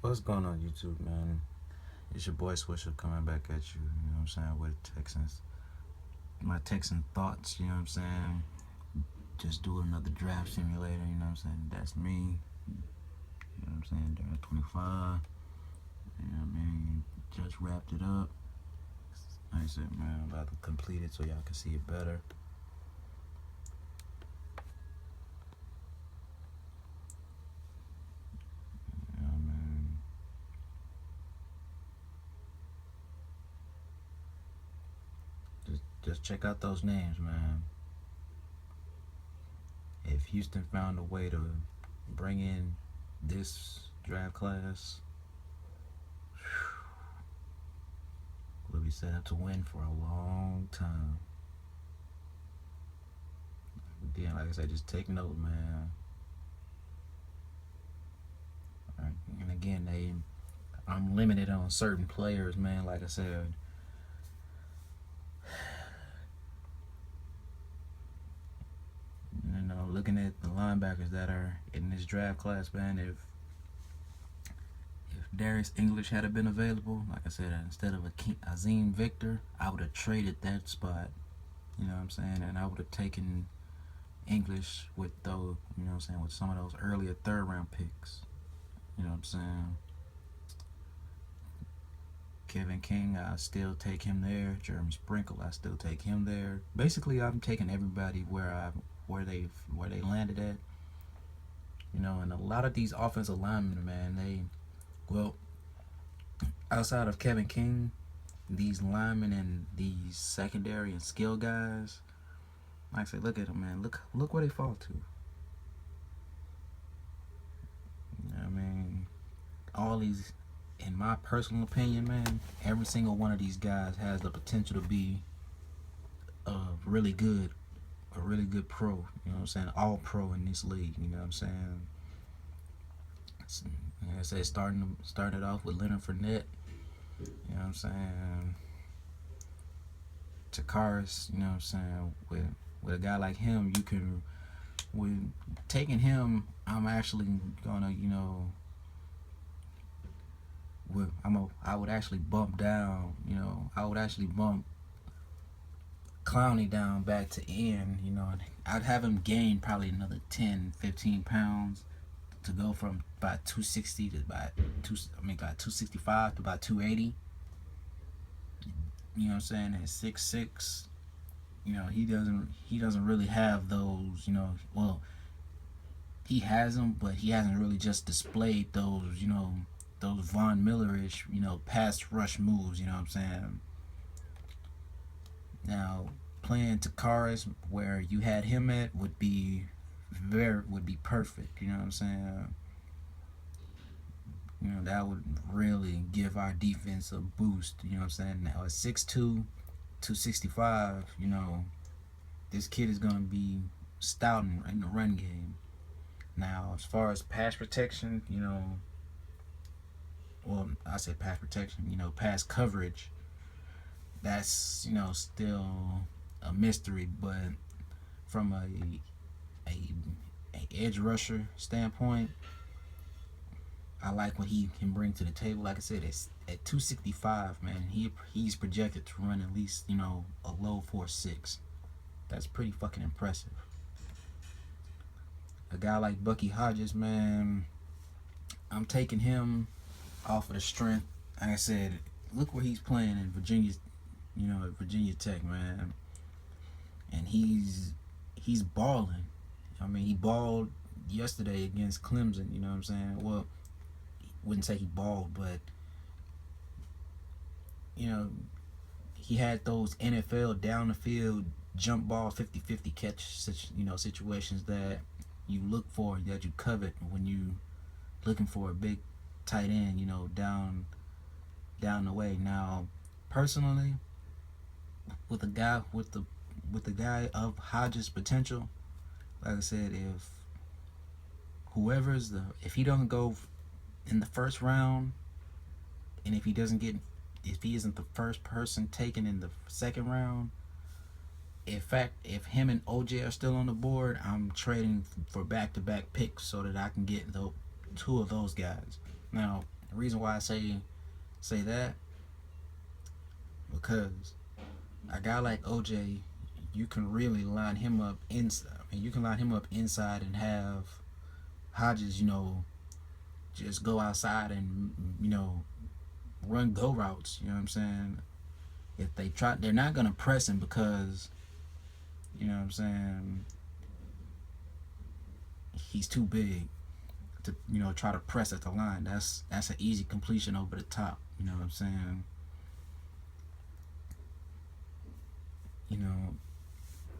What's going on, YouTube, man? It's your boy Swisher coming back at you, you know what I'm saying, with Texans. My Texan thoughts, you know what I'm saying? Just do another draft simulator, you know what I'm saying? That's me, you know what I'm saying? During 25, you know what I mean? Just wrapped it up. Like I said, man, I'm about to complete it so y'all can see it better. You know what I mean? Just check out those names, man. If Houston found a way to bring in this draft class, we'll be set up to win for a long time. Again, like I said, just take note, man. All right. And again, I'm limited on certain players, man. Like I said, looking at the linebackers that are in this draft class, man. If Darius English had been available, like I said, instead of Azeem Victor, I would have traded that spot. You know what I'm saying? And I would have taken English with those, you know what I'm saying, with some of those earlier third round picks. You know what I'm saying? Kevin King, I still take him there. Jeremy Sprinkle, I still take him there. Basically, I'm taking everybody where they landed at. You know, and a lot of these offensive linemen, man, outside of Kevin King, these linemen and these secondary and skill guys, like I said, look at them, man. Look where they fall to. You know what I mean? All these, in my personal opinion, man, every single one of these guys has the potential to be a really good pro. You know what I'm saying? All pro in this league. You know what I'm saying? Like I said, started off with Leonard Fournette. You know what I'm saying? Takaris. You know what I'm saying? With a guy like him, with taking him, I'm actually gonna, I would actually bump down, I would actually bump Clowney down back to end, I'd have him gain probably another 10, 15 pounds to go from about 260 to about 265 to about 280. You know what I'm saying? At 6'6", he doesn't really have those, well, he has them, but he hasn't really just displayed those, those Von Miller-ish, pass rush moves, you know what I'm saying? Now, playing Takaris where you had him at would be perfect, you know what I'm saying? That would really give our defense a boost, you know what I'm saying? Now, at 6'2", 265, this kid is going to be stout in the run game. Now, as far as pass protection, I say pass protection, pass coverage, that's, still a mystery. But from a edge rusher standpoint, I like what he can bring to the table. Like I said, at 265, man, he's projected to run at least, a low 4.6. That's pretty fucking impressive. A guy like Bucky Hodges, man, I'm taking him off of the strength. Like I said, look where he's playing in Virginia, at Virginia Tech, man. And he's balling. I mean, he balled yesterday against Clemson, you know what I'm saying? Well, wouldn't say he balled, but he had those NFL down the field jump ball 50-50 catch situations that you look for, that you covet when you looking for a big tight end, down the way. Now, personally, with the guy of Hodges' potential, like I said, if he doesn't go in the first round, and if he isn't the first person taken in the second round, in fact, if him and OJ are still on the board, I'm trading for back-to-back picks so that I can get two of those guys. Now, The reason why I say that, because a guy like OJ, you can really line him up inside. I mean, you can line him up inside and have Hodges, just go outside and run go routes. You know what I'm saying? If they try, they're not gonna press him because you know what I'm saying. He's too big to try to press at the line. That's an easy completion over the top. You know what I'm saying?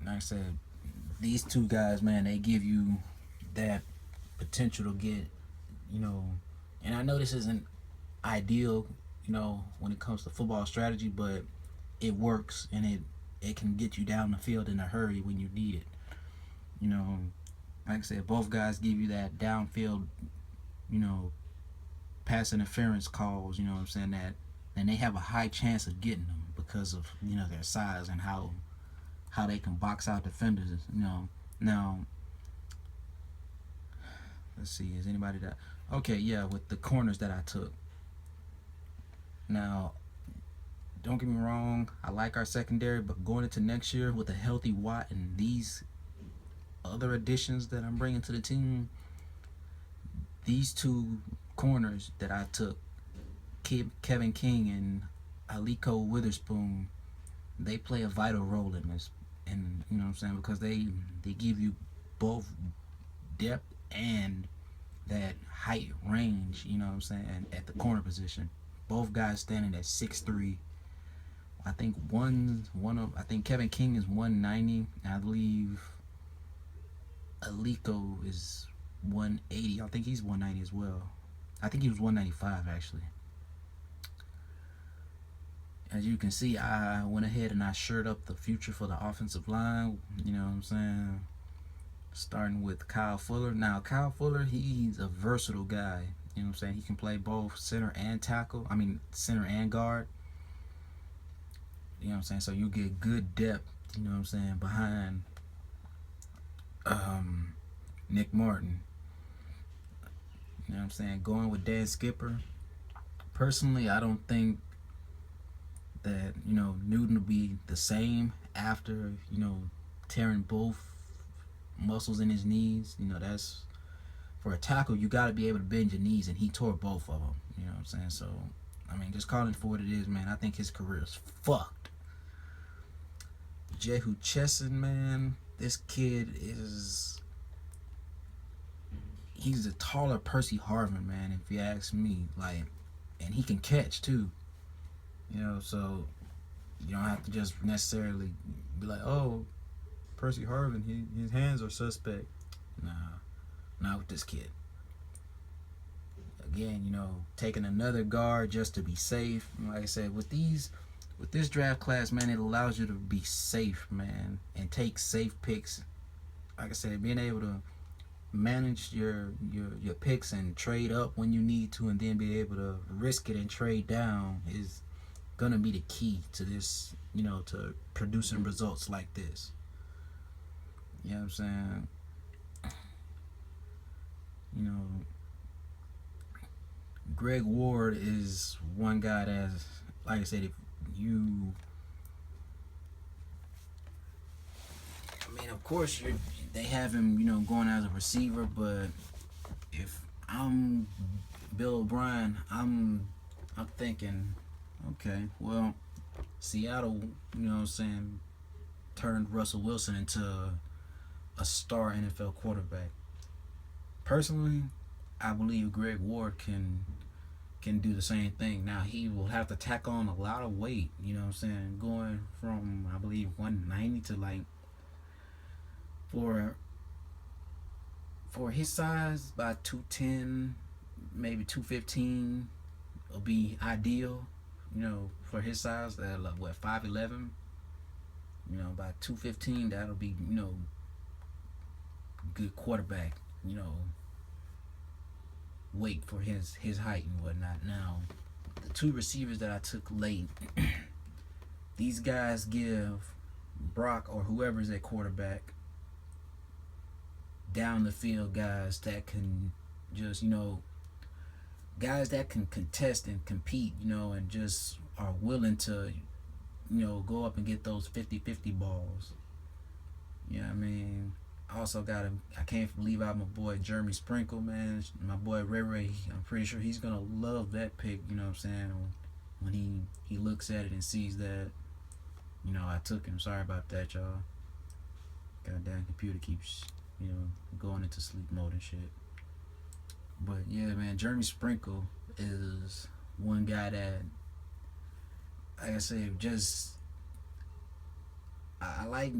Like I said, these two guys, man, they give you that potential to get, and I know this isn't ideal, when it comes to football strategy, but it works and it can get you down the field in a hurry when you need it. Like I said, both guys give you that downfield, pass interference calls, you know what I'm saying, that and they have a high chance of getting them because of, their size and how they can box out defenders, Now, let's see, is anybody that okay, yeah, with the corners that I took. Now, don't get me wrong, I like our secondary, but going into next year with a healthy Watt and these other additions that I'm bringing to the team, these two corners that I took, Kevin King and Aliko Witherspoon, they play a vital role in this, and you know what I'm saying, because they give you both depth and that height range, you know what I'm saying, at the corner position. Both guys standing at 6'3". I think I think Kevin King is 190, and I believe Aliko is 180. I think he's 190 as well. I think he was 195 actually. As you can see, I went ahead and I shored up the future for the offensive line. You know what I'm saying? Starting with Kyle Fuller. Now, Kyle Fuller, he's a versatile guy. You know what I'm saying? He can play both center and tackle. I mean, center and guard. You know what I'm saying? So you get good depth, you know what I'm saying, behind Nick Martin. You know what I'm saying? Going with Dan Skipper. Personally, I don't think that, Newton will be the same after, tearing both muscles in his knees. That's for a tackle, you got to be able to bend your knees, and he tore both of them. You know what I'm saying? So, I mean, just calling it for what it is, man. I think his career is fucked. Jehu Chesson, man, this kid he's a taller Percy Harvin, man, if you ask me. Like, and he can catch too. So you don't have to just necessarily be like, oh, Percy Harvin, his hands are suspect. Nah, not with this kid. Again, taking another guard just to be safe. Like I said, with this draft class, man, it allows you to be safe, man, and take safe picks. Like I said, being able to manage your picks and trade up when you need to, and then be able to risk it and trade down is gonna be the key to this, to producing results like this. You know what I'm saying? Greg Ward is one guy that's, like I said, of course they have him, going as a receiver, but if I'm Bill O'Brien, I'm thinking, okay, well, Seattle, you know what I'm saying, turned Russell Wilson into a star NFL quarterback. Personally, I believe Greg Ward can do the same thing. Now, he will have to tack on a lot of weight, you know what I'm saying, going from, I believe, 190 to like, for his size, about 210, maybe 215 will be ideal, for his size, that what, 5'11", about 215, that'll be, good quarterback, weight for his height and whatnot. Now, the two receivers that I took late, these guys give Brock or whoever's at quarterback down the field guys that can just, guys that can contest and compete, and just are willing to, go up and get those 50-50 balls. You know what I mean? I also I can't leave out my boy Jeremy Sprinkle, man. My boy Ray Ray, I'm pretty sure he's going to love that pick, you know what I'm saying? When he looks at it and sees that, I took him. Sorry about that, y'all. Goddamn computer keeps, going into sleep mode and shit. But yeah, man, Jeremy Sprinkle is one guy that, like I said, just I like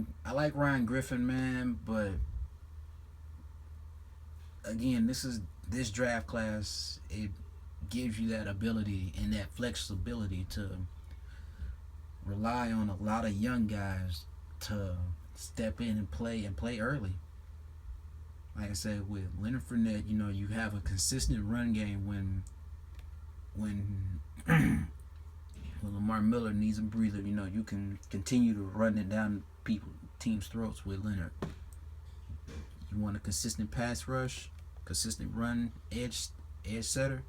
Ryan Griffin, man. But again, this draft class. It gives you that ability and that flexibility to rely on a lot of young guys to step in and play early. Like I said, with Leonard Fournette, you have a consistent run game when when Lamar Miller needs a breather. You can continue to run it down teams' throats with Leonard. You want a consistent pass rush, consistent run edge setter.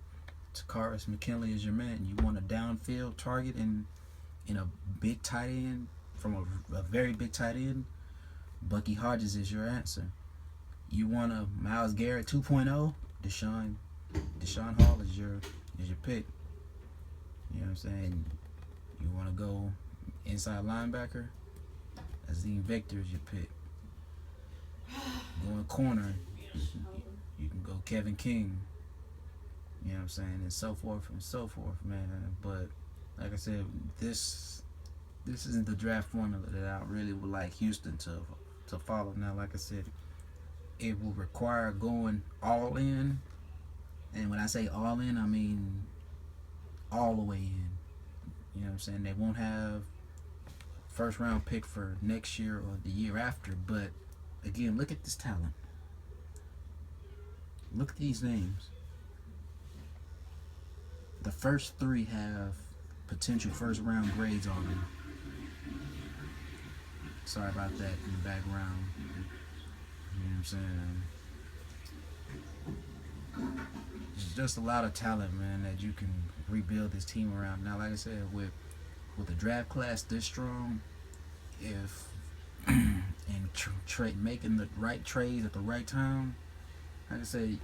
Takaris McKinley is your man. You want a downfield target in a big tight end from a very big tight end. Bucky Hodges is your answer. You want a Myles Garrett 2.0? Deshaun Hall is your pick. You know what I'm saying? You want to go inside linebacker? Azim Victor is your pick. Going corner, you can go Kevin King. You know what I'm saying? And so forth, man. But like I said, this isn't the draft formula that I really would like Houston to follow. Now, like I said, it will require going all in. And when I say all in, I mean all the way in. You know what I'm saying? They won't have first round pick for next year or the year after. But again, look at this talent. Look at these names. The first three have potential first round grades on them. Sorry about that in the background. You know what I'm saying? There's just a lot of talent, man, that you can rebuild this team around. Now, like I said, with the draft class this strong, if and making the right trades at the right time, like I say,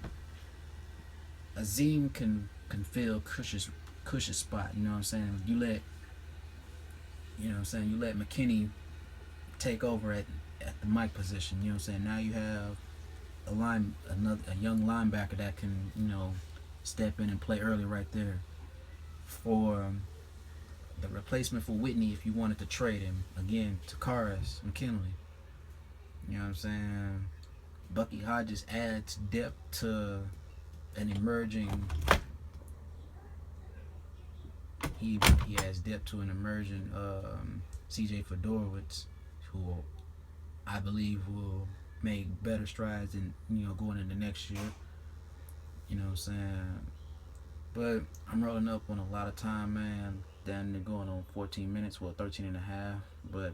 Azim can fill Cush's spot. You know what I'm saying? You let McKinney take over at the Mike position. You know what I'm saying? Now you have a young linebacker that can step in and play early right there for the replacement for Whitney if you wanted to trade him. Again, Takaris McKinley. You know what I'm saying? Bucky Hodges adds depth to an emerging. He adds depth to an emerging C.J. Fedorowicz, who I believe will make better strides in going into next year. You know what I'm saying? But I'm rolling up on a lot of time, man. Down there going on 14 minutes, 13 and a half. But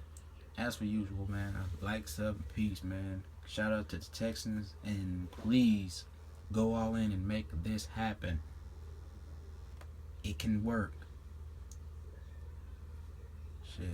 as for usual, man, like, sub, peace, man. Shout out to the Texans, and please go all in and make this happen. It can work. Shit.